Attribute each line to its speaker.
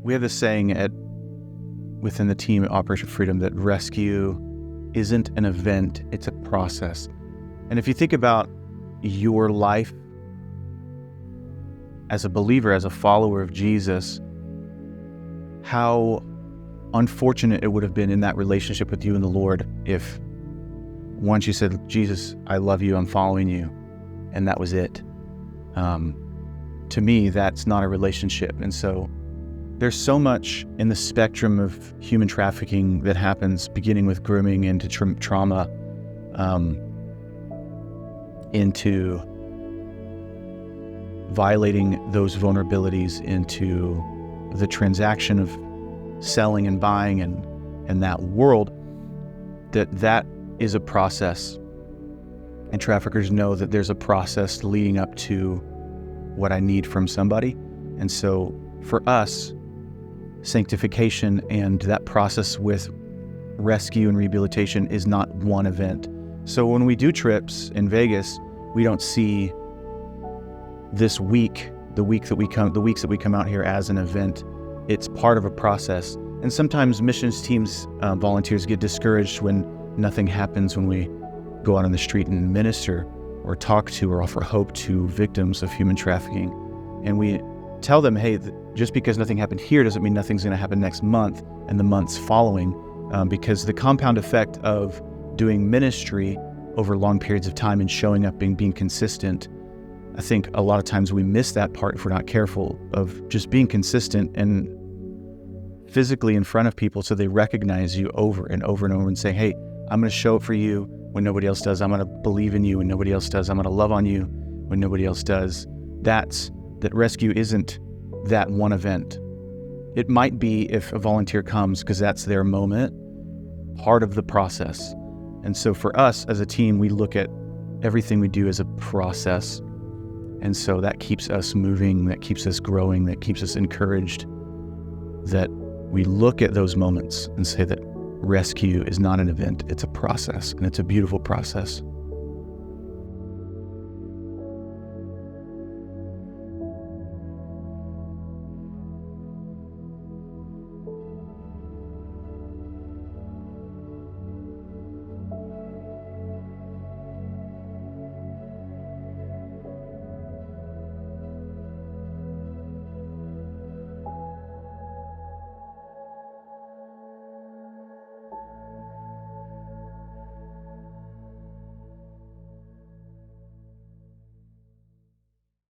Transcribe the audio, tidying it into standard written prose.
Speaker 1: We have this saying within the team at Operation Freedom that rescue isn't an event, it's a process. And if you think about your life as a believer, as a follower of Jesus, how unfortunate it would have been in that relationship with you and the Lord if once you said, Jesus, I love you, I'm following you, and that was it. To me, that's not a relationship. And so there's so much in the spectrum of human trafficking that happens, beginning with grooming into trauma, into violating those vulnerabilities, into the transaction of selling and buying and that world, that is a process. And traffickers know that there's a process leading up to what I need from somebody. And so for us, sanctification and that process with rescue and rehabilitation is not one event. So when we do trips in Vegas, we don't see this week, the weeks that we come out here as an event. It's part of a process. And sometimes missions teams, volunteers get discouraged when nothing happens when we go out on the street and minister or talk to or offer hope to victims of human trafficking. And we tell them, hey, just because nothing happened here doesn't mean nothing's going to happen next month and the months following, because the compound effect of doing ministry over long periods of time and showing up and being consistent, I think a lot of times we miss that part if we're not careful of just being consistent and physically in front of people so they recognize you over and over and over and say, hey, I'm going to show up for you when nobody else does. I'm going to believe in you when nobody else does. I'm going to love on you when nobody else does. That rescue isn't that one event. It might be if a volunteer comes because that's their moment, part of the process. And so for us as a team, we look at everything we do as a process. And so that keeps us moving, that keeps us growing, that keeps us encouraged, that we look at those moments and say that rescue is not an event, it's a process, and it's a beautiful process.